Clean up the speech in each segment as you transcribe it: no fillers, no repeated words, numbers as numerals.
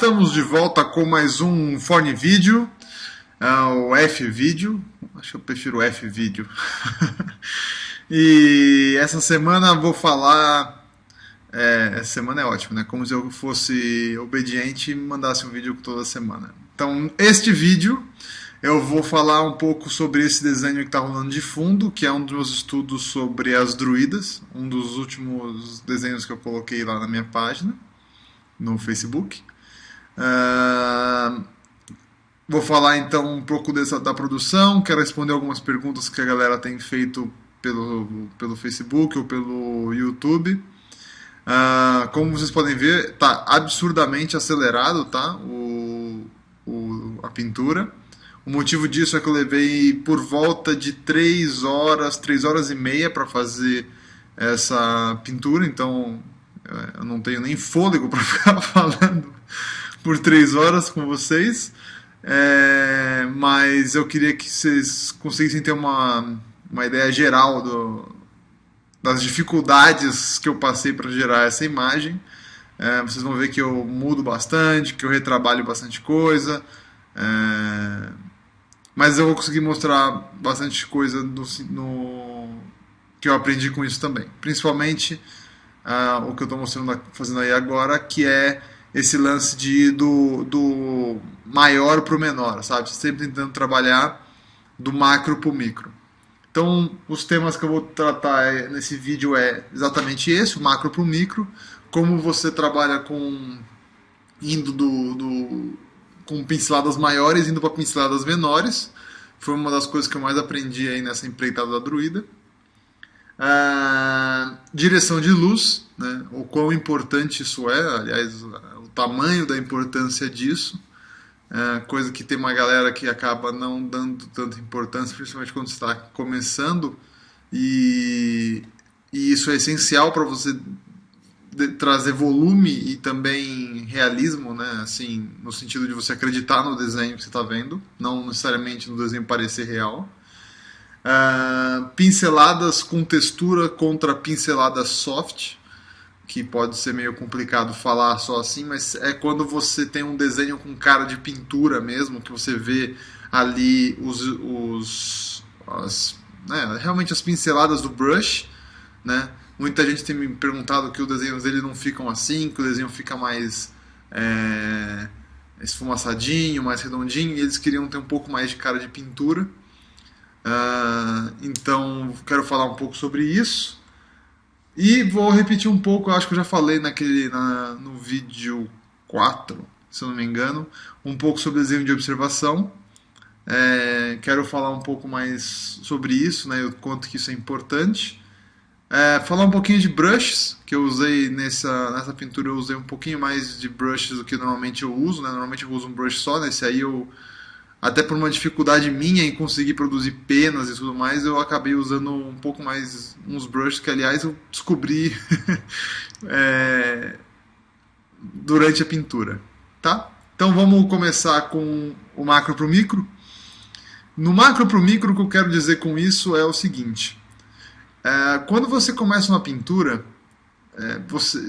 Estamos de volta com mais um Fone Vídeo, o F-Vídeo, acho que eu prefiro o F-Vídeo. E essa semana vou falar, essa semana é ótimo, né? Como se eu fosse obediente e mandasse um vídeo toda semana. Então, este vídeo eu vou falar um pouco sobre esse desenho que está rolando de fundo, que é um dos meus estudos sobre as druidas, um dos últimos desenhos que eu coloquei lá na minha página, no Facebook. Vou falar então um pouco da produção, quero responder algumas perguntas que a galera tem feito pelo Facebook ou pelo YouTube. Como vocês podem ver, está absurdamente acelerado, tá? A pintura. O motivo disso é que eu levei por volta de 3 horas e meia para fazer essa pintura, então eu não tenho nem fôlego para ficar falando por 3 horas com vocês, mas eu queria que vocês conseguissem ter uma ideia geral das dificuldades que eu passei para gerar essa imagem. Vocês vão ver que eu mudo bastante, que eu retrabalho bastante coisa, mas eu vou conseguir mostrar bastante coisa que eu aprendi com isso também, principalmente o que eu estou fazendo aí agora, que é esse lance de ir do maior para o menor, sabe? Sempre tentando trabalhar do macro para o micro. Então, os temas que eu vou tratar nesse vídeo é exatamente esse, o macro para o micro, como você trabalha indo com pinceladas maiores, indo para pinceladas menores. Foi uma das coisas que eu mais aprendi aí nessa empreitada da druida. Direção de luz, né? O quão importante isso é, aliás, o tamanho da importância disso, coisa que tem uma galera que acaba não dando tanta importância, principalmente quando você está começando, e isso é essencial para você trazer volume e também realismo, né? Assim, no sentido de você acreditar no desenho que você está vendo, não necessariamente no desenho parecer real. Pinceladas com textura contra pinceladas soft, que pode ser meio complicado falar só assim, mas é quando você tem um desenho com cara de pintura mesmo, que você vê ali realmente as pinceladas do brush, né? Muita gente tem me perguntado que os desenhos dele não ficam assim, que o desenho fica mais esfumaçadinho, mais redondinho, e eles queriam ter um pouco mais de cara de pintura. Então quero falar um pouco sobre isso e vou repetir um pouco, eu acho que eu já falei no vídeo 4, se eu não me engano, um pouco sobre desenho de observação. Quero falar um pouco mais sobre isso, né, o quanto que isso é importante. Falar um pouquinho de brushes, que eu usei nessa pintura, eu usei um pouquinho mais de brushes do que normalmente eu uso, né? Normalmente eu uso um brush só, nesse aí até por uma dificuldade minha em conseguir produzir penas e tudo mais, eu acabei usando um pouco mais uns brushes que, aliás, eu descobri durante a pintura, tá? Então vamos começar com o macro para o micro. No macro para o micro, o que eu quero dizer com isso é o seguinte: quando você começa uma pintura,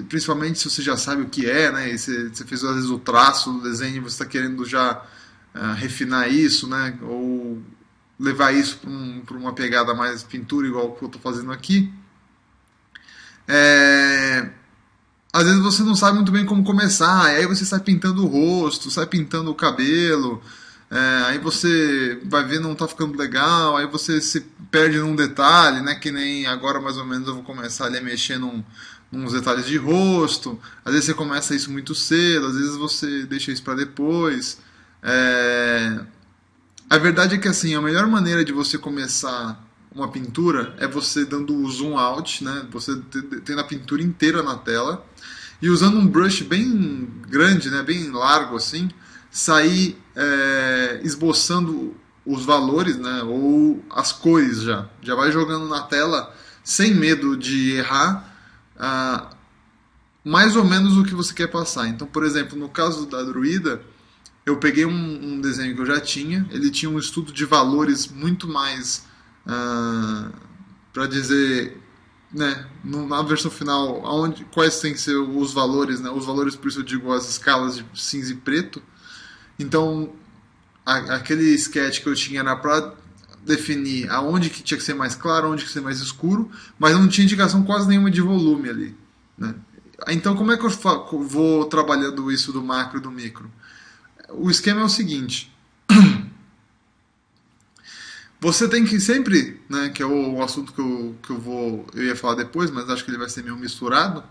principalmente se você já sabe o que é, né, e você fez às vezes o traço do desenho, você está querendo já refinar isso, né, ou levar isso para uma pegada mais pintura, igual que eu estou fazendo aqui. Às vezes você não sabe muito bem como começar, e aí você sai pintando o rosto, sai pintando o cabelo, aí você vai ver não está ficando legal, aí você se perde num detalhe, né, que nem agora mais ou menos eu vou começar ali a mexer nos detalhes de rosto. Às vezes você começa isso muito cedo, às vezes você deixa isso para depois. A verdade é que assim, a melhor maneira de você começar uma pintura é você dando o zoom out, né? Você tendo a pintura inteira na tela e usando um brush bem grande, né? Bem largo assim, sair esboçando os valores, né? Ou as cores já vai jogando na tela sem medo de errar mais ou menos o que você quer passar. Então, por exemplo, no caso da druida, eu peguei um desenho que eu já tinha, ele tinha um estudo de valores muito mais, para dizer, né, na versão final, quais têm que ser os valores, né? Os valores, por isso eu digo as escalas de cinza e preto. Então, aquele sketch que eu tinha era para definir aonde que tinha que ser mais claro, aonde que tinha que ser mais escuro, mas não tinha indicação quase nenhuma de volume ali, né? Então, como é que eu vou trabalhando isso do macro e do micro? O esquema é o seguinte: você tem que sempre, né, que é o assunto eu ia falar depois, mas acho que ele vai ser meio misturado.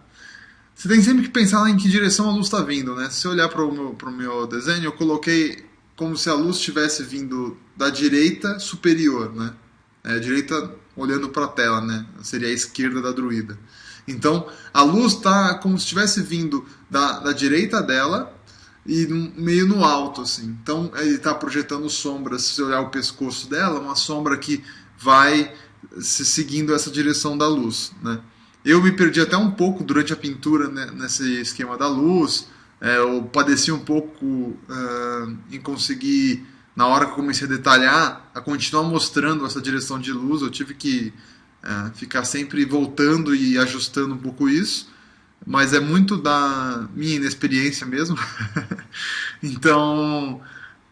Você tem sempre que pensar em que direção a luz está vindo, né? Se você olhar pro meu desenho, eu coloquei como se a luz estivesse vindo da direita superior, né? É, a direita olhando para a tela, né? Seria a esquerda da druida. Então, a luz está como se estivesse vindo da direita dela e meio no alto, assim. Então, ele está projetando sombras. Se você olhar o pescoço dela, uma sombra que vai se seguindo essa direção da luz, né? Eu me perdi até um pouco durante a pintura, né, nesse esquema da luz. Eu padeci um pouco em conseguir, na hora que eu comecei a detalhar, a continuar mostrando essa direção de luz. Eu tive que ficar sempre voltando e ajustando um pouco isso, mas é muito da minha inexperiência mesmo. Então,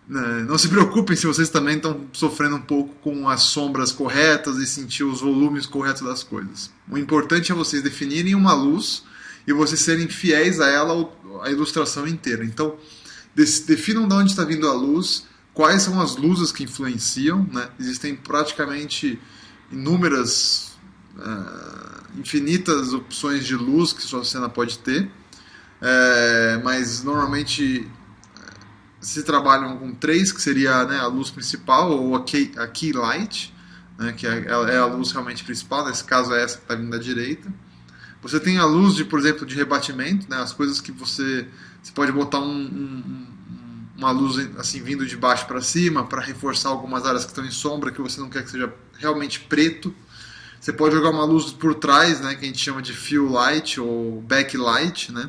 né, não se preocupem se vocês também estão sofrendo um pouco com as sombras corretas e sentir os volumes corretos das coisas. O importante é vocês definirem uma luz e vocês serem fiéis a ela a ilustração inteira. Então, definam de onde está vindo a luz, quais são as luzes que influenciam. Né? Existem praticamente inúmeras, infinitas opções de luz que sua cena pode ter, mas normalmente se trabalham com três, que seria, né, a luz principal ou a key light, né, que é a luz realmente principal. Nesse caso é essa que está vindo da direita. Você tem a luz de, por exemplo, de rebatimento, né, as coisas que você pode botar uma luz assim vindo de baixo para cima para reforçar algumas áreas que estão em sombra que você não quer que seja realmente preto. Você pode jogar uma luz por trás, né, que a gente chama de fill light ou backlight, né?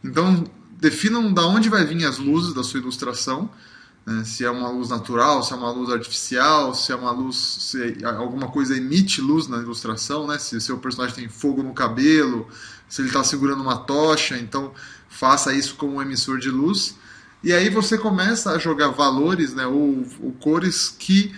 Então, definam da onde vai vir as luzes da sua ilustração, né? Se é uma luz natural, se é uma luz artificial, se é uma luz, se alguma coisa emite luz na ilustração, né? Se seu personagem tem fogo no cabelo, se ele está segurando uma tocha, então faça isso como um emissor de luz. E aí você começa a jogar valores, né, ou cores que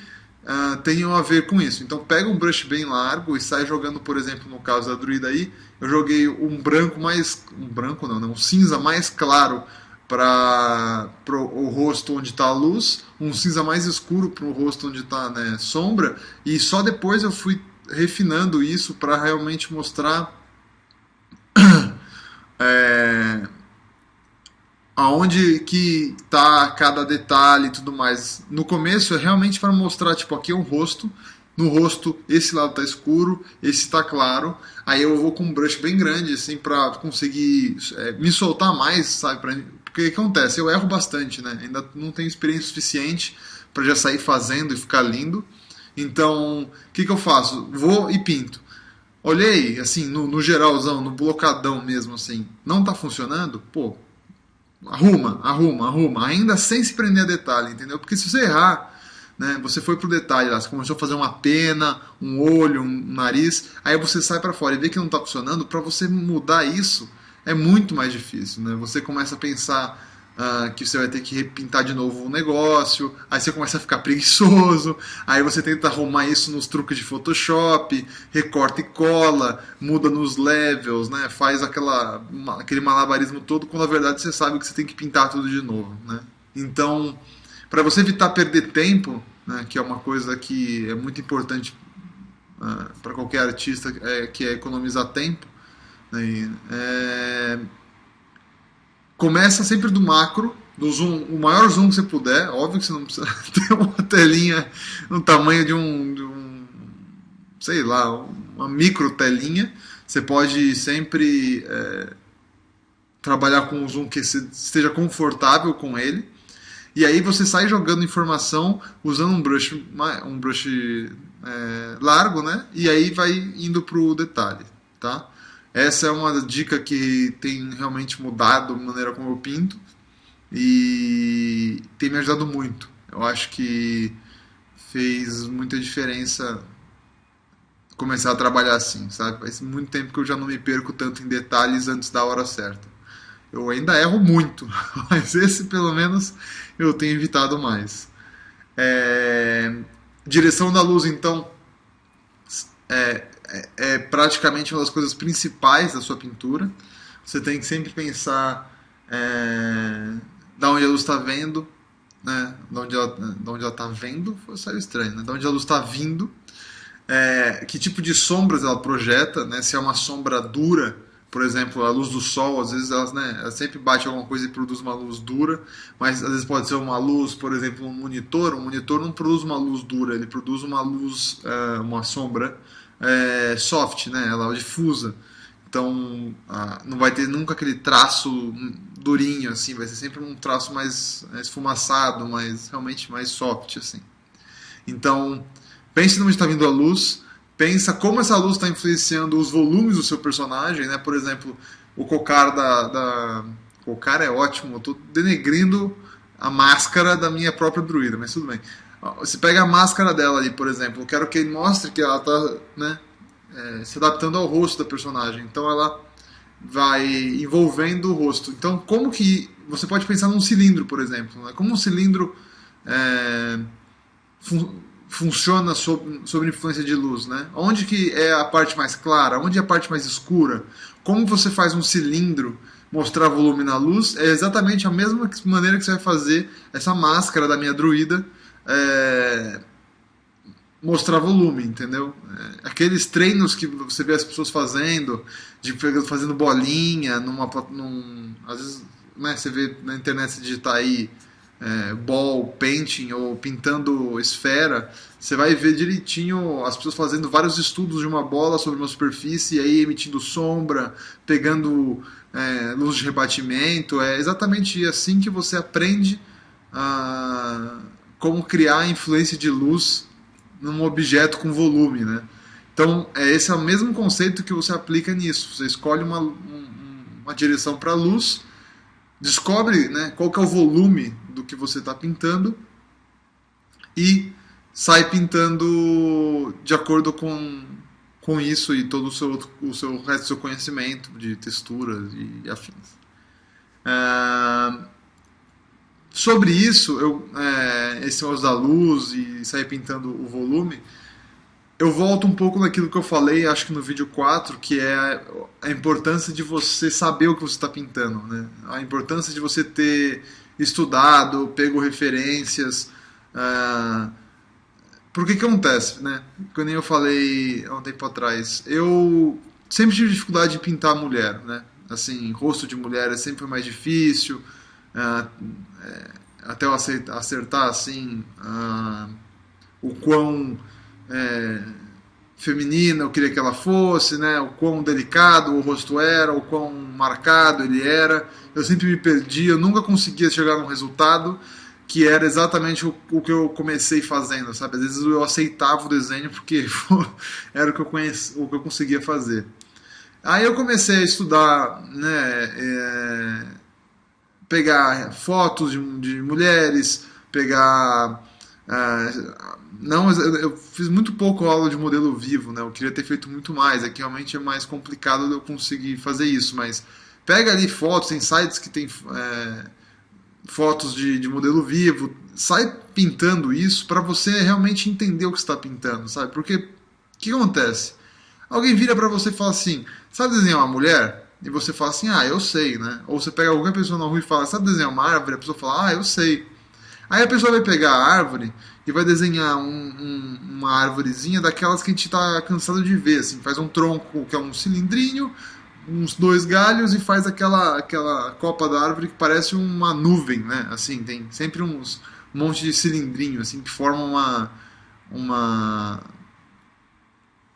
tenham a ver com isso. Então pega um brush bem largo e sai jogando, por exemplo, no caso da druida aí, eu joguei um branco mais. Um branco não, né? Um cinza mais claro para o rosto onde está a luz, um cinza mais escuro para o rosto onde está, né, sombra, e só depois eu fui refinando isso para realmente mostrar é, aonde que tá cada detalhe e tudo mais. No começo é realmente para mostrar, tipo, aqui é um rosto, no rosto esse lado tá escuro, esse tá claro. Aí eu vou com um brush bem grande, assim, para conseguir me soltar mais, sabe? Porque o que acontece? Eu erro bastante, né? Ainda não tenho experiência suficiente para já sair fazendo e ficar lindo. Então, o que eu faço? Vou e pinto. Olhei, assim, no geralzão, no blocadão mesmo, assim, não tá funcionando? Pô, arruma, ainda sem se prender a detalhe, entendeu? Porque se você errar, né, você foi pro detalhe lá, você começou a fazer uma pena, um olho, um nariz, aí você sai para fora e vê que não tá funcionando, para você mudar isso é muito mais difícil, né? Você começa a pensar que você vai ter que repintar de novo o negócio, aí você começa a ficar preguiçoso, aí você tenta arrumar isso nos truques de Photoshop, recorta e cola, muda nos levels, né? Faz aquele malabarismo todo, quando na verdade você sabe que você tem que pintar tudo de novo, né? Então, para você evitar perder tempo, né, que é uma coisa que é muito importante para qualquer artista, que é economizar tempo, né? Começa sempre do macro, do zoom, o maior zoom que você puder. Óbvio que você não precisa ter uma telinha no tamanho de um sei lá, uma micro telinha. Você pode sempre trabalhar com um zoom que você esteja confortável com ele. E aí você sai jogando informação usando um brush largo, né? E aí vai indo pro detalhe, tá? Essa é uma dica que tem realmente mudado a maneira como eu pinto e tem me ajudado muito. Eu acho que fez muita diferença começar a trabalhar assim, sabe? Faz muito tempo que eu já não me perco tanto em detalhes antes da hora certa. Eu ainda erro muito, mas esse pelo menos eu tenho evitado mais. É, direção da luz, então, é praticamente uma das coisas principais da sua pintura. Você tem que sempre pensar da onde a luz está vendo, né? Da onde ela está vendo, saiu estranho, né? Da onde a luz está vindo, que tipo de sombras ela projeta, né? Se é uma sombra dura, por exemplo, a luz do sol, às vezes ela sempre bate alguma coisa e produz uma luz dura, mas às vezes pode ser uma luz, por exemplo, um monitor não produz uma luz dura, ele produz uma luz, uma sombra soft, né? Ela é difusa. Então, não vai ter nunca aquele traço durinho, assim, vai ser sempre um traço mais esfumaçado, mais realmente mais soft, assim. Então, pense onde está vindo a luz, pensa como essa luz está influenciando os volumes do seu personagem, né? Por exemplo, o cocar Cocar é ótimo, eu estou denegrindo a máscara da minha própria druida, mas tudo bem. Você pega a máscara dela ali, por exemplo, eu quero que ele mostre que ela está, né, se adaptando ao rosto da personagem. Então ela vai envolvendo o rosto. Então, como que você pode pensar num cilindro, por exemplo, né? Como um cilindro é, funciona sob influência de luz, né? Onde que é a parte mais clara, onde é a parte mais escura? Como você faz um cilindro mostrar volume na luz? É exatamente a mesma maneira que você vai fazer essa máscara da minha druida mostrar volume, entendeu? Aqueles treinos que você vê as pessoas fazendo, de fazendo bolinha, às vezes, né, você vê na internet se digitar aí ball, painting ou pintando esfera, você vai ver direitinho as pessoas fazendo vários estudos de uma bola sobre uma superfície, e aí emitindo sombra, pegando luz de rebatimento. É exatamente assim que você aprende a como criar a influência de luz num objeto com volume, né? Então, esse é o mesmo conceito que você aplica nisso. Você escolhe uma direção para a luz, descobre, né, qual que é o volume do que você está pintando e sai pintando de acordo com isso e todo o resto do seu conhecimento de texturas e afins. Ah, sobre isso, esse uso da luz e sair pintando o volume, eu volto um pouco naquilo que eu falei, acho que no vídeo 4, que é a importância de você saber o que você está pintando, né? A importância de você ter estudado, pego referências. Ah, por que que acontece, né? Como eu falei há um tempo atrás, eu sempre tive dificuldade de pintar mulher, né? Assim, rosto de mulher é sempre mais difícil, ah, até eu acertar assim, o quão é, feminina eu queria que ela fosse, né? O quão delicado o rosto era, o quão marcado ele era. Eu sempre me perdia, eu nunca conseguia chegar num resultado que era exatamente o que eu comecei fazendo, sabe? Às vezes eu aceitava o desenho porque era o que eu conseguia fazer. Aí eu comecei a estudar, né? Pegar fotos de mulheres, pegar não, eu fiz muito pouco aula de modelo vivo, né? Eu queria ter feito muito mais. Aqui realmente é mais complicado de eu conseguir fazer isso, mas pega ali fotos, tem sites que tem fotos de modelo vivo, sai pintando isso para você realmente entender o que está pintando, sabe? Porque o que acontece? Alguém vira para você e fala assim: sabe desenhar uma mulher? E você fala assim: ah, eu sei, né? Ou você pega qualquer pessoa na rua e fala: sabe desenhar uma árvore? A pessoa fala: ah, eu sei. Aí a pessoa vai pegar a árvore e vai desenhar uma árvorezinha daquelas que a gente está cansado de ver, assim, faz um tronco que é um cilindrinho, uns dois galhos e faz aquela copa da árvore que parece uma nuvem, né? Assim, tem sempre um monte de cilindrinho assim que forma uma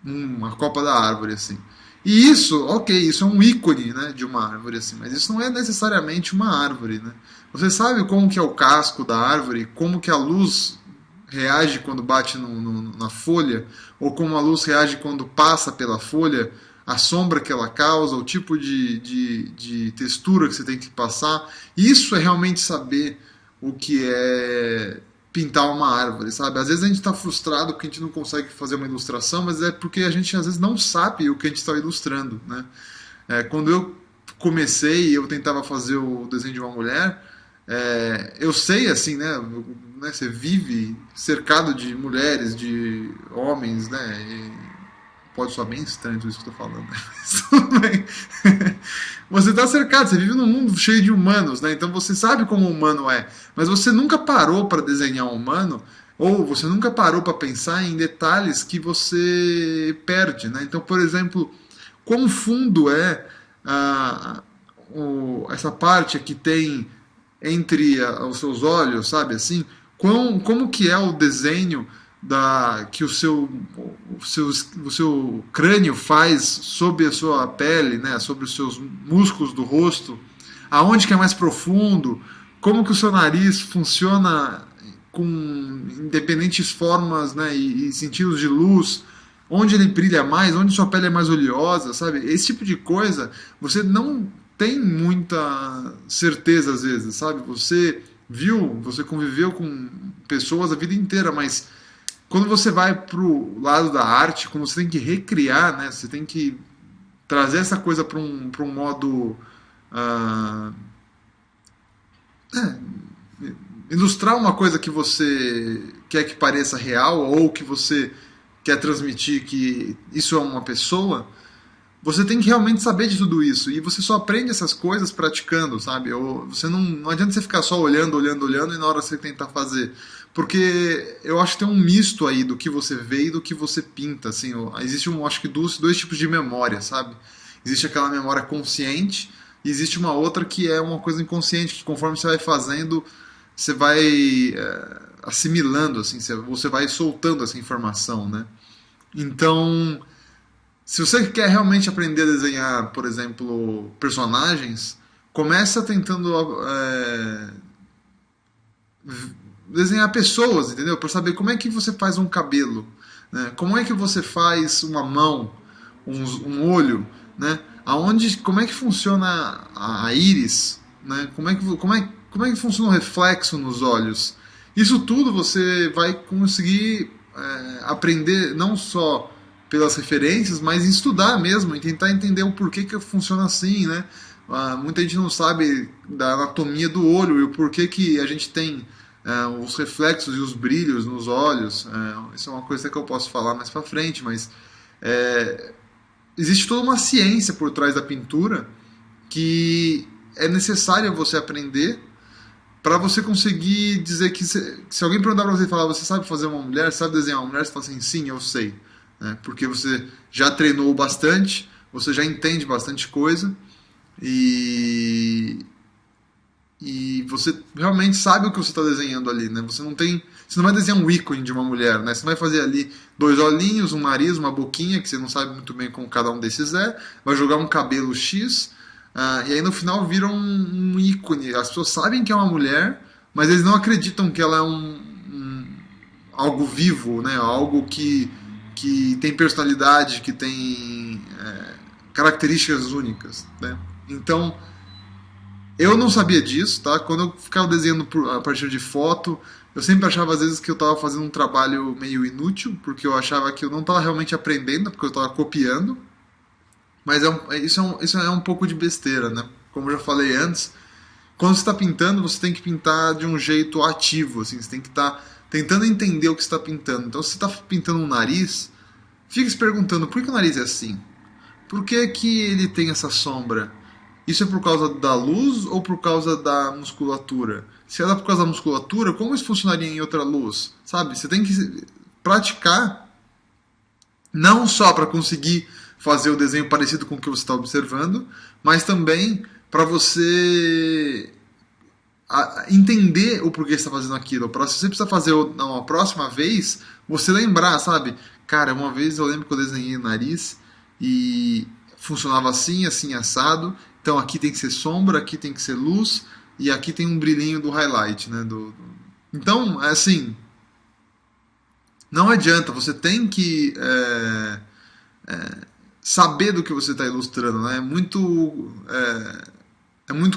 uma copa da árvore assim. E isso, ok, isso é um ícone, né, de uma árvore assim, mas isso não é necessariamente uma árvore, né? Você sabe como que é o casco da árvore, como que a luz reage quando bate na folha, ou como a luz reage quando passa pela folha, a sombra que ela causa, o tipo de textura que você tem que passar. Isso é realmente saber o que é pintar uma árvore, sabe? Às vezes a gente está frustrado porque a gente não consegue fazer uma ilustração, mas é porque a gente às vezes não sabe o que a gente está ilustrando, né? Quando eu comecei, eu tentava fazer o desenho de uma mulher. Eu sei, assim, né? Você vive cercado de mulheres, de homens, né? Pode soar bem estranho tudo isso que eu tô falando, né? Mas tudo bem. Você está cercado, você vive num mundo cheio de humanos, né? Então você sabe como o humano é. Mas você nunca parou para desenhar um humano, ou você nunca parou para pensar em detalhes que você perde, né? Então, por exemplo, quão fundo é a, essa parte que tem entre os seus olhos, sabe assim? Como que é o desenho que o seu crânio faz sobre a sua pele, né? Sobre os seus músculos do rosto, aonde que é mais profundo, como que o seu nariz funciona com independentes formas, né? E sentidos de luz, onde ele brilha mais, onde sua pele é mais oleosa, sabe? Esse tipo de coisa você não tem muita certeza às vezes, sabe? Você conviveu com pessoas a vida inteira, mas quando você vai pro lado da arte, quando você tem que recriar, né? Você tem que trazer essa coisa para um modo ah, ilustrar uma coisa que você quer que pareça real ou que você quer transmitir que isso é uma pessoa, você tem que realmente saber de tudo isso. E você só aprende essas coisas praticando, sabe? Ou você não adianta você ficar só olhando, olhando, olhando e na hora você tentar fazer. Porque eu acho que tem um misto aí do que você vê e do que você pinta. Assim, existe acho que dois tipos de memória, sabe? Existe aquela memória consciente e existe uma outra que é uma coisa inconsciente, que conforme você vai fazendo, você vai assimilando, assim, você vai soltando essa informação, né? Então, se você quer realmente aprender a desenhar, por exemplo, personagens, começa tentando desenhar pessoas, entendeu? Para saber como é que você faz um cabelo, né? Como é que você faz uma mão, um olho, né? Como é que funciona a íris, né? Como é que funciona o reflexo nos olhos? Isso tudo você vai conseguir aprender não só pelas referências, mas estudar mesmo e tentar entender o porquê que funciona assim, né? Muita gente não sabe da anatomia do olho e o porquê que a gente tem os reflexos e os brilhos nos olhos. Isso é uma coisa que eu posso falar mais pra frente, mas é, existe toda uma ciência por trás da pintura que é necessário você aprender para você conseguir dizer que se alguém perguntar para você e falar, você sabe fazer uma mulher, sabe desenhar uma mulher, você fala assim, sim, eu sei, né? Porque você já treinou bastante, você já entende bastante coisa e você realmente sabe o que você está desenhando ali, né? Você não vai desenhar um ícone de uma mulher, né? Você não vai fazer ali dois olhinhos, um nariz, uma boquinha, que você não sabe muito bem como cada um desses é, vai jogar um cabelo X, e aí no final vira um ícone. As pessoas sabem que é uma mulher, mas eles não acreditam que ela é algo vivo, né? Algo que tem personalidade, que tem características únicas, né? Então, eu não sabia disso, tá? Quando eu ficava desenhando a partir de foto, eu sempre achava às vezes que eu estava fazendo um trabalho meio inútil, porque eu achava que eu não estava realmente aprendendo, porque eu estava copiando. Mas isso é um pouco de besteira, né? Como eu já falei antes, quando você está pintando, você tem que pintar de um jeito ativo, assim, você tem que estar tentando entender o que você está pintando. Então, se você está pintando um nariz, fica se perguntando por que o nariz é assim? Por que, que ele tem essa sombra? Isso é por causa da luz ou por causa da musculatura? Se é por causa da musculatura, como isso funcionaria em outra luz? Sabe? Você tem que praticar não só para conseguir fazer o desenho parecido com o que você está observando, mas também para você entender o porquê você está fazendo aquilo. Para se você precisa fazer uma próxima vez, você lembrar, sabe? Cara, uma vez eu lembro que eu desenhei o nariz e funcionava assim, assim, assado. Então aqui tem que ser sombra, aqui tem que ser luz e aqui tem um brilhinho do highlight, né? Então, assim, não adianta, você tem que saber do que você está ilustrando, né? É muito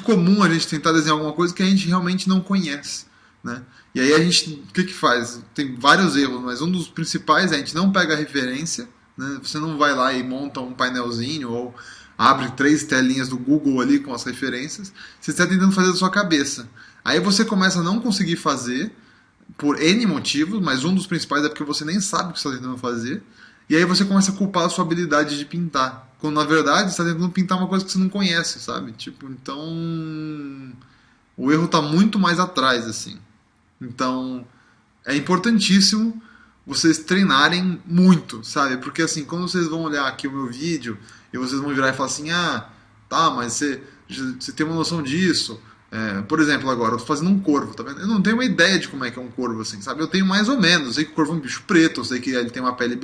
comum a gente tentar desenhar alguma coisa que a gente realmente não conhece. né? E aí a gente, o que que faz? Tem vários erros, mas um dos principais é a gente não pega a referência, né? Você não vai lá e monta um painelzinho ou abre 3 telinhas do Google ali com as referências. Você está tentando fazer da sua cabeça. Aí você começa a não conseguir fazer por N motivos, mas um dos principais é porque você nem sabe o que você está tentando fazer. E aí você começa a culpar a sua habilidade de pintar. Quando na verdade você está tentando pintar uma coisa que você não conhece, sabe? Tipo, então o erro está muito mais atrás, assim. Então é importantíssimo vocês treinarem muito, sabe? Porque assim, quando vocês vão olhar aqui o meu vídeo e vocês vão virar e falar assim, ah, tá, mas você tem uma noção disso. É, por exemplo, agora eu tô fazendo um corvo, tá vendo? Eu não tenho uma ideia de como é que é um corvo, assim, sabe? Eu tenho mais ou menos. Eu sei que o corvo é um bicho preto, eu sei que ele tem uma pele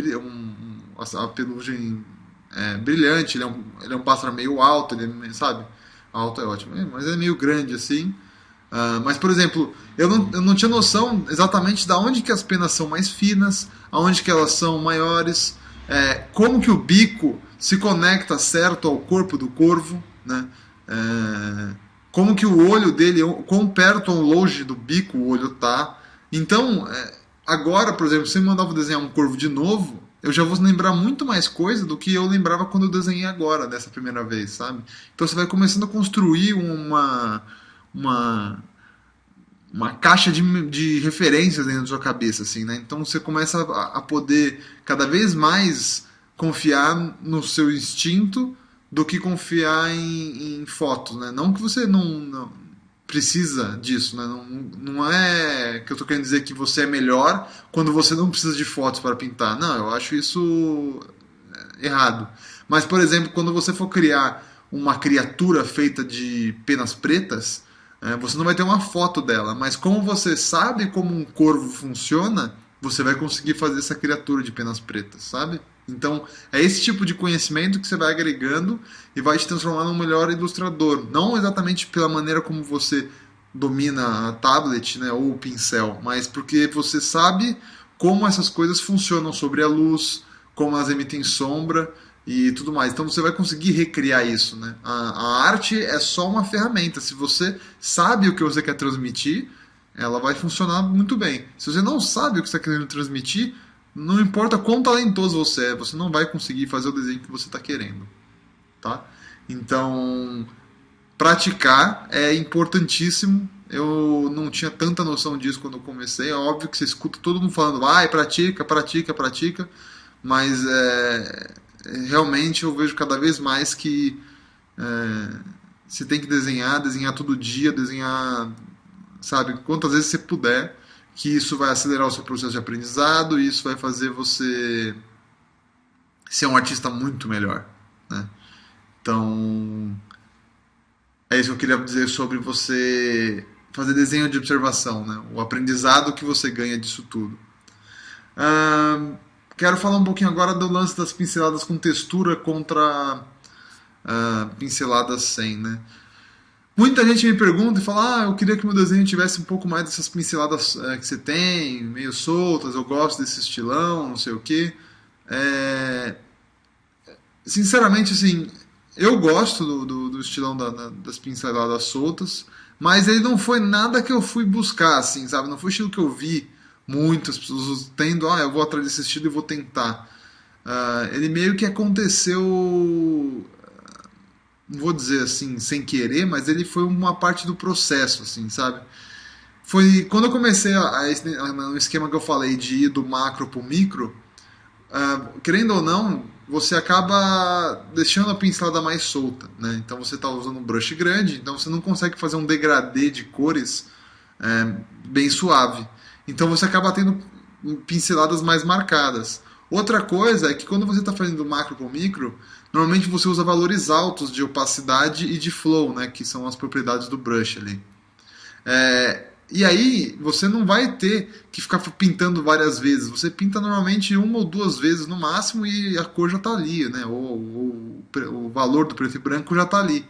a pelugem brilhante, ele é um pássaro meio alto, sabe? Alto é ótimo, mas ele é meio grande, assim. Mas, por exemplo, eu não tinha noção exatamente de onde que as penas são mais finas, aonde que elas são maiores, como que o bico se conecta certo ao corpo do corvo, né? Como que o olho dele, quão perto ou longe do bico o olho tá. Então, agora, por exemplo, se eu mandar desenhar um corvo de novo, eu já vou lembrar muito mais coisa do que eu lembrava quando eu desenhei agora, dessa primeira vez, sabe? Então você vai começando a construir uma, uma caixa de referências dentro da sua cabeça, assim, né? Então você começa a poder cada vez mais confiar no seu instinto do que confiar em fotos, né? Não que você não precisa disso, né? Não é que eu tô querendo dizer que você é melhor quando você não precisa de fotos para pintar. Não, eu acho isso errado. Mas, por exemplo, quando você for criar uma criatura feita de penas pretas, você não vai ter uma foto dela, mas como você sabe como um corvo funciona, você vai conseguir fazer essa criatura de penas pretas, sabe? Então, é esse tipo de conhecimento que você vai agregando e vai te transformar num melhor ilustrador. Não exatamente pela maneira como você domina a tablet, né, ou o pincel, mas porque você sabe como essas coisas funcionam sobre a luz, como elas emitem sombra e tudo mais. Então você vai conseguir recriar isso, né? A arte é só uma ferramenta. Se você sabe o que você quer transmitir, ela vai funcionar muito bem. Se você não sabe o que você está querendo transmitir, não importa quão talentoso você não vai conseguir fazer o desenho que você está querendo, tá? Então, praticar é importantíssimo. Eu não tinha tanta noção disso quando eu comecei. É óbvio que você escuta todo mundo falando, vai, pratica, pratica, pratica, mas realmente eu vejo cada vez mais que você tem que desenhar todo dia, desenhar, sabe, quantas vezes você puder, que isso vai acelerar o seu processo de aprendizado e isso vai fazer você ser um artista muito melhor, né? Então, é isso que eu queria dizer sobre você fazer desenho de observação, né? O aprendizado que você ganha disso tudo. Quero falar um pouquinho agora do lance das pinceladas com textura contra pinceladas sem, né? Muita gente me pergunta e fala, eu queria que meu desenho tivesse um pouco mais dessas pinceladas que você tem, meio soltas, eu gosto desse estilão, não sei o quê. É, Sinceramente, assim, eu gosto do estilão das pinceladas soltas, mas ele não foi nada que eu fui buscar, assim, sabe? Não foi estilo que eu vi muitas pessoas tendo, eu vou atrás desse estilo e vou tentar. Ele meio que aconteceu, não vou dizer assim, sem querer, mas ele foi uma parte do processo, assim, sabe? Foi quando eu comecei no esquema que eu falei de ir do macro pro micro, querendo ou não, você acaba deixando a pincelada mais solta, né? Então você está usando um brush grande, então você não consegue fazer um degradê de cores bem suave. Então você acaba tendo pinceladas mais marcadas. Outra coisa é que quando você está fazendo macro com micro, normalmente você usa valores altos de opacidade e de flow, né? Que são as propriedades do brush ali. E aí você não vai ter que ficar pintando várias vezes. Você pinta normalmente uma ou duas vezes no máximo e a cor já está ali, né? O valor do preto e branco já está ali.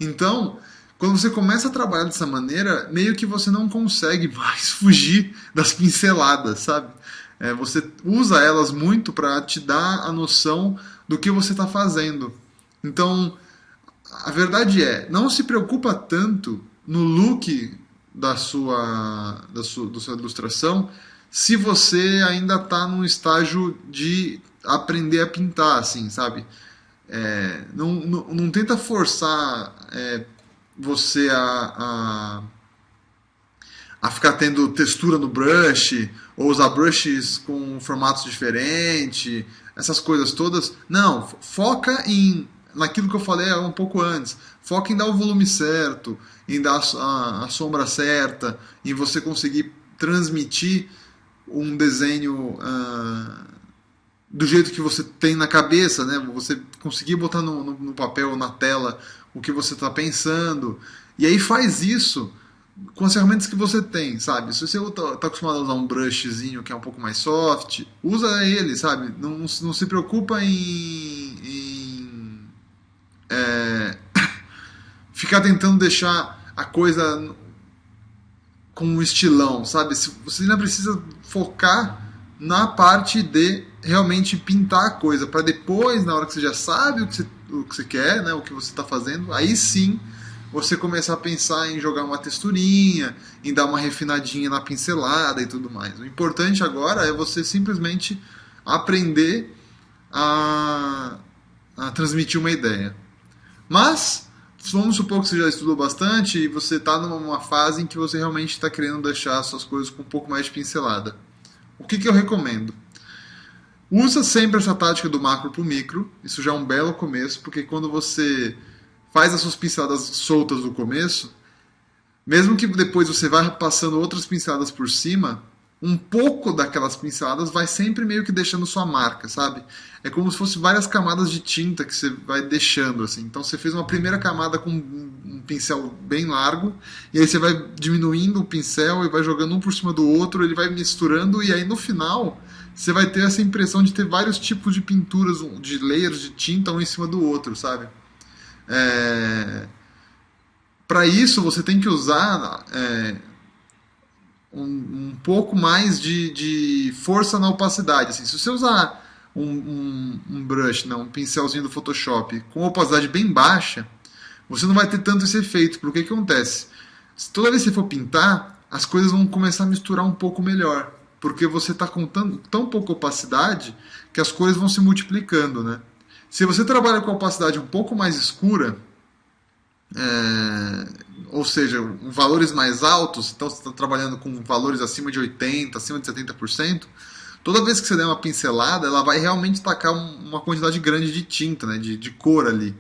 Então, quando você começa a trabalhar dessa maneira, meio que você não consegue mais fugir das pinceladas, sabe? Você usa elas muito para te dar a noção do que você está fazendo. Então, a verdade é, não se preocupa tanto no look da sua ilustração se você ainda está num estágio de aprender a pintar, assim, sabe? Não tenta forçar você a ficar tendo textura no brush, ou usar brushes com formatos diferentes, essas coisas todas. Não, foca naquilo que eu falei um pouco antes. Foca em dar o volume certo, em dar a sombra certa, em você conseguir transmitir um desenho do jeito que você tem na cabeça, né? Você conseguir botar no papel, na tela, o que você está pensando. E aí faz isso com as ferramentas que você tem, sabe? Se você tá acostumado a usar um brushzinho que é um pouco mais soft, usa ele, sabe? Não se preocupa ficar tentando deixar a coisa com um estilão, sabe? Você ainda precisa focar na parte de realmente pintar a coisa, para depois, na hora que você já sabe o que você quer, né, o que você está fazendo, aí sim você começar a pensar em jogar uma texturinha, em dar uma refinadinha na pincelada e tudo mais. O importante agora é você simplesmente aprender a, a transmitir uma ideia. Mas, vamos supor que você já estudou bastante e você está numa fase em que você realmente está querendo deixar suas coisas com um pouco mais de pincelada. O que eu recomendo? Usa sempre essa tática do macro para o micro. Isso já é um belo começo, porque quando você faz as suas pinceladas soltas no começo, mesmo que depois você vá passando outras pinceladas por cima, um pouco daquelas pinceladas vai sempre meio que deixando sua marca, sabe? É como se fosse várias camadas de tinta que você vai deixando, assim. Então você fez uma primeira camada com um pincel bem largo, e aí você vai diminuindo o pincel e vai jogando um por cima do outro, ele vai misturando, e aí no final você vai ter essa impressão de ter vários tipos de pinturas, de layers de tinta um em cima do outro, sabe? É... Para isso você tem que usar um pouco mais de força na opacidade. Assim, se você usar um brush, não, um pincelzinho do Photoshop com opacidade bem baixa, você não vai ter tanto esse efeito. Porque o que acontece? Toda vez que você for pintar, as coisas vão começar a misturar um pouco melhor. Porque você está com tão pouca opacidade que as cores vão se multiplicando, né? Se você trabalha com a opacidade um pouco mais escura, ou seja, valores mais altos, então você está trabalhando com valores acima de 80%, acima de 70%, toda vez que você der uma pincelada, ela vai realmente tacar uma quantidade grande de tinta, né, de cor ali.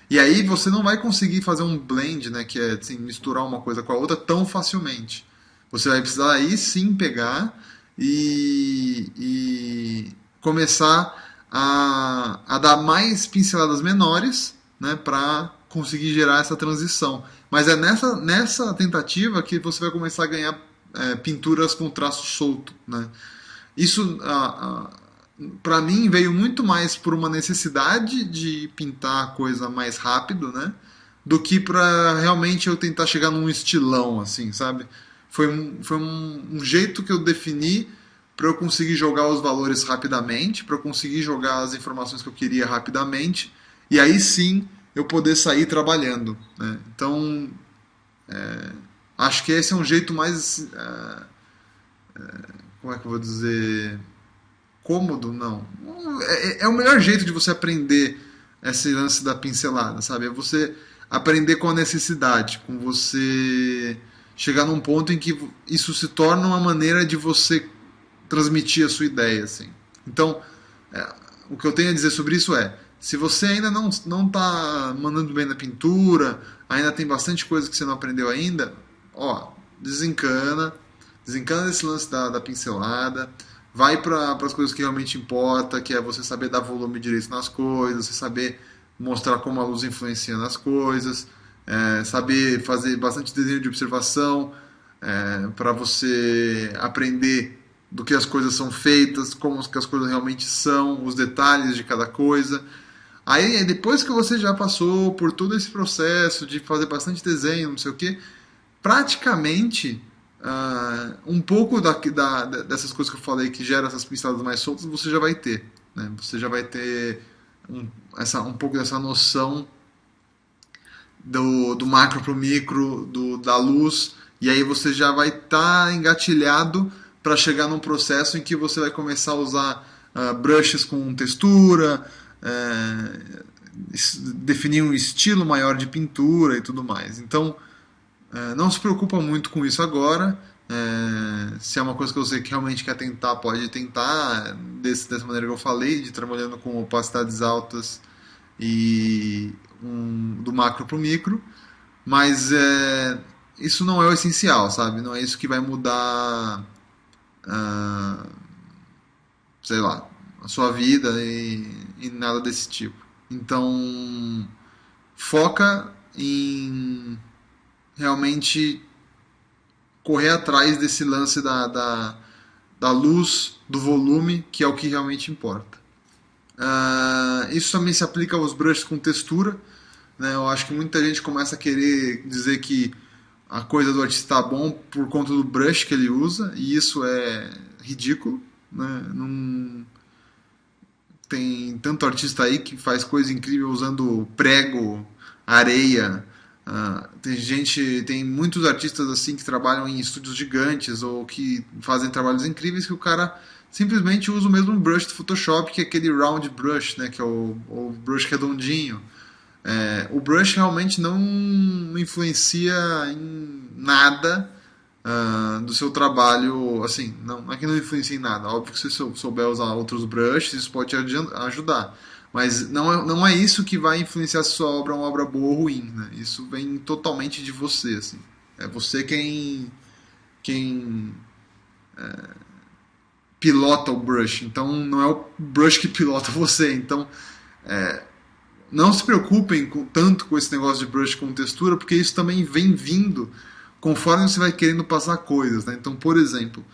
E aí você não vai conseguir fazer um blend, né, que é assim, misturar uma coisa com a outra tão facilmente. Você vai precisar aí sim pegar e começar a dar mais pinceladas menores, né, para conseguir gerar essa transição. Mas é nessa tentativa que você vai começar a ganhar pinturas com traço solto, né? Isso, para mim, veio muito mais por uma necessidade de pintar a coisa mais rápido, né? Do que para realmente eu tentar chegar num estilão, assim, sabe? Foi um jeito que eu defini para eu conseguir jogar os valores rapidamente, para eu conseguir jogar as informações que eu queria rapidamente, e aí sim eu poder sair trabalhando, né? Então, acho que esse é um jeito mais, como é que eu vou dizer, cômodo, não. É o melhor jeito de você aprender esse lance da pincelada, sabe? É você aprender com a necessidade, com você chegar num ponto em que isso se torna uma maneira de você transmitir a sua ideia, assim. Então, o que eu tenho a dizer sobre isso é, se você ainda não está mandando bem na pintura, ainda tem bastante coisa que você não aprendeu ainda, ó, desencana desse lance da pincelada, vai para as coisas que realmente importa, que é você saber dar volume direito nas coisas, você saber mostrar como a luz influencia nas coisas, saber fazer bastante desenho de observação, para você aprender do que as coisas são feitas, como que as coisas realmente são, os detalhes de cada coisa. Aí, depois que você já passou por todo esse processo de fazer bastante desenho, não sei o que, praticamente um pouco dessas coisas que eu falei que geram essas pinceladas mais soltas, você já vai ter. Né? Você já vai ter um pouco dessa noção do macro para o micro, da luz, E aí você já vai estar engatilhado para chegar num processo em que você vai começar a usar brushes com textura, definir um estilo maior de pintura e tudo mais. Então, não se preocupa muito com isso agora. Se é uma coisa que você realmente quer tentar, pode tentar dessa maneira que eu falei, de trabalhando com opacidades altas e do macro para o micro. Mas isso não é o essencial, sabe? Não é isso que vai mudar, ah, sei lá, a sua vida e nada desse tipo. Então, foca em realmente correr atrás desse lance da luz, do volume, que é o que realmente importa. Isso também se aplica aos brushes com textura. Né? Eu acho que muita gente começa a querer dizer que a coisa do artista está bom por conta do brush que ele usa, e isso é ridículo. Né? Não, tem tanto artista aí que faz coisa incrível usando prego, areia. Tem muitos artistas assim que trabalham em estúdios gigantes ou que fazem trabalhos incríveis que o cara simplesmente usa o mesmo brush do Photoshop, que é aquele round brush, né, que é o brush redondinho. O brush realmente não influencia em nada do seu trabalho, assim, não é que não influencia em nada. Óbvio que se você souber usar outros brushes, isso pode te ajudar. Mas não é isso que vai influenciar se sua obra é uma obra boa ou ruim. Né? Isso vem totalmente de você. Assim. É você quem pilota o brush. Então não é o brush que pilota você. Então não se preocupem tanto com esse negócio de brush com textura, porque isso também vem vindo conforme você vai querendo passar coisas. Né? Então, por exemplo,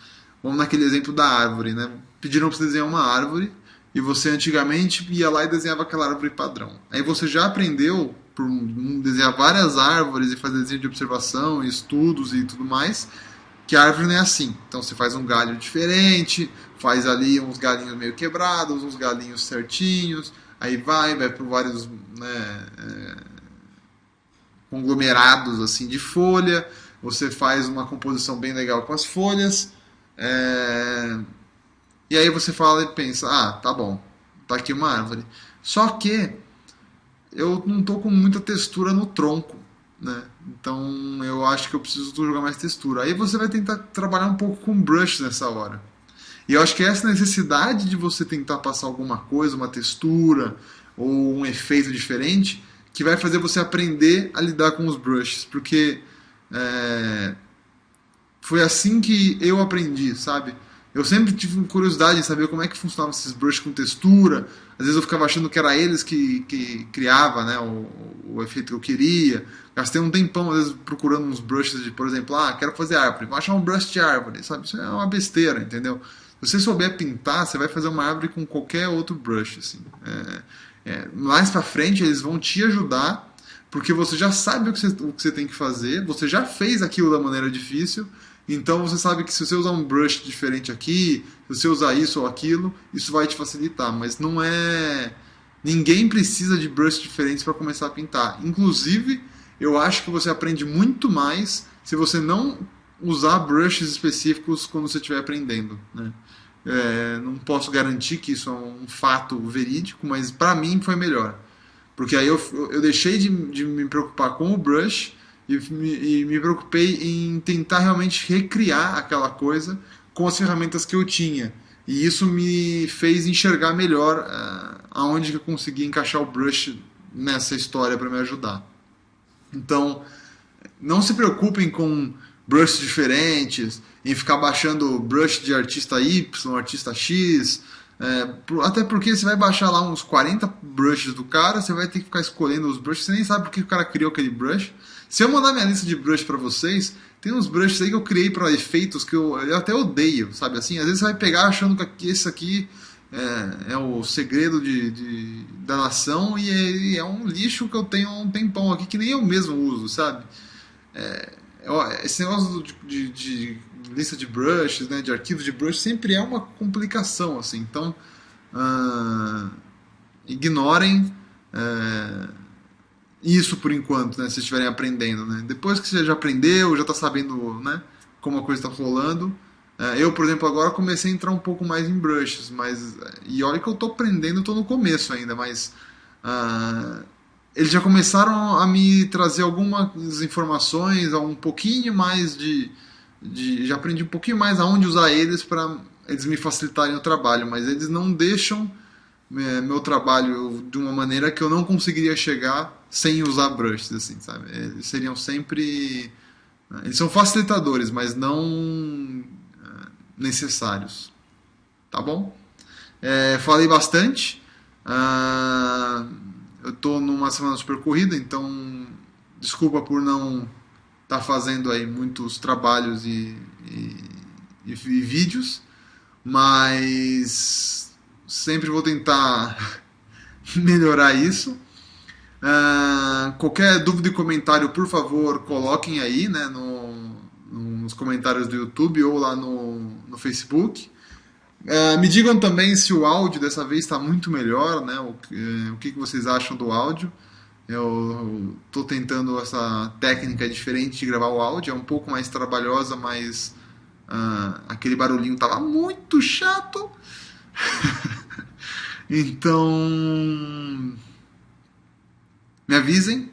vamos naquele exemplo da árvore. Né? Pediram para você desenhar uma árvore e você antigamente ia lá e desenhava aquela árvore padrão. Aí você já aprendeu por desenhar várias árvores e fazer desenho de observação, estudos e tudo mais, que a árvore não é assim. Então você faz um galho diferente, faz ali uns galinhos meio quebrados, uns galinhos certinhos, aí vai por vários conglomerados assim de folha, você faz uma composição bem legal com as folhas, e aí você fala e pensa, tá bom, tá aqui uma árvore. Só que eu não tô com muita textura no tronco, né? Então eu acho que eu preciso jogar mais textura. Aí você vai tentar trabalhar um pouco com brush nessa hora. E eu acho que essa necessidade de você tentar passar alguma coisa, uma textura ou um efeito diferente, que vai fazer você aprender a lidar com os brushes. Porque foi assim que eu aprendi, sabe? Eu sempre tive curiosidade em saber como é que funcionavam esses brushes com textura. Às vezes eu ficava achando que era eles que criava, né, o efeito que eu queria. Gastei um tempão, às vezes, procurando uns brushes de, por exemplo, quero fazer árvore, vou achar um brush de árvore, sabe? Isso é uma besteira, entendeu? Se você souber pintar, você vai fazer uma árvore com qualquer outro brush, assim. Mais pra frente, eles vão te ajudar, porque você já sabe o que você tem que fazer, você já fez aquilo da maneira difícil, então você sabe que se você usar um brush diferente aqui, se você usar isso ou aquilo, isso vai te facilitar. Mas não é. Ninguém precisa de brushes diferentes para começar a pintar. Inclusive, eu acho que você aprende muito mais se você não usar brushes específicos quando você estiver aprendendo. Né? Não posso garantir que isso é um fato verídico, mas para mim foi melhor. Porque aí eu deixei de me preocupar com o brush e me preocupei em tentar realmente recriar aquela coisa com as ferramentas que eu tinha. E isso me fez enxergar melhor aonde que eu conseguia encaixar o brush nessa história para me ajudar. Então, não se preocupem com brushes diferentes, em ficar baixando brush de artista Y, artista X. Até porque você vai baixar lá uns 40 brushes do cara, você vai ter que ficar escolhendo os brushes, você nem sabe porque o cara criou aquele brush. Se eu mandar minha lista de brush pra vocês, tem uns brushes aí que eu criei para efeitos que eu até odeio, sabe assim? Às vezes você vai pegar achando que esse aqui é o segredo da nação e é um lixo que eu tenho há um tempão aqui que nem eu mesmo uso, sabe? Esse negócio de lista de brushes, né, de arquivos de brush, sempre é uma complicação, assim. Então, ignorem isso por enquanto, né? Se vocês estiverem aprendendo, né? Depois que você já aprendeu, já está sabendo, né? Como a coisa está rolando. Eu, por exemplo, agora comecei a entrar um pouco mais em brushes, mas e olha que eu estou aprendendo, estou no começo ainda, mas ah, eles já começaram a me trazer algumas informações, um pouquinho mais já aprendi um pouquinho mais aonde usar eles para eles me facilitarem o trabalho, mas eles não deixam meu trabalho de uma maneira que eu não conseguiria chegar sem usar brushes, assim, sabe? Eles seriam sempre. Eles são facilitadores, mas não necessários. Tá bom? Falei bastante. Ah, eu tô numa semana super corrida, então desculpa por não estar fazendo aí muitos trabalhos e vídeos, mas sempre vou tentar melhorar isso. Qualquer dúvida e comentário, por favor, coloquem aí, né, nos comentários do YouTube ou lá no Facebook. Me digam também se o áudio dessa vez está muito melhor, né? O que vocês acham do áudio? Eu estou tentando essa técnica diferente de gravar o áudio, é um pouco mais trabalhosa, mas aquele barulhinho tava muito chato. Então, me avisem.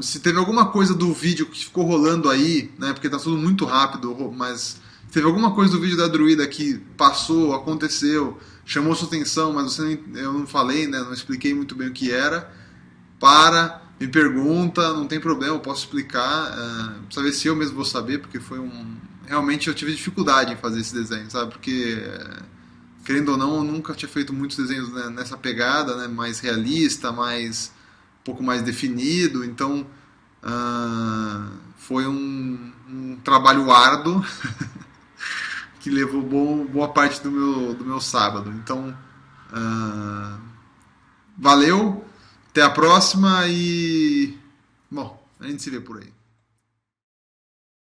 Se teve alguma coisa do vídeo que ficou rolando aí, né? Porque tá tudo muito rápido, mas se teve alguma coisa do vídeo da druida que passou, aconteceu, chamou sua atenção, mas eu não falei, né? Não expliquei muito bem o que era. Me pergunta, não tem problema, eu posso explicar. Precisa ver se eu mesmo vou saber, porque foi um. Realmente eu tive dificuldade em fazer esse desenho, sabe? Porque, querendo ou não, eu nunca tinha feito muitos desenhos, né, nessa pegada, né? Mais realista, um pouco mais definido. Então, foi um trabalho árduo que levou boa parte do meu sábado. Então, ah, valeu, até a próxima e. Bom, a gente se vê por aí.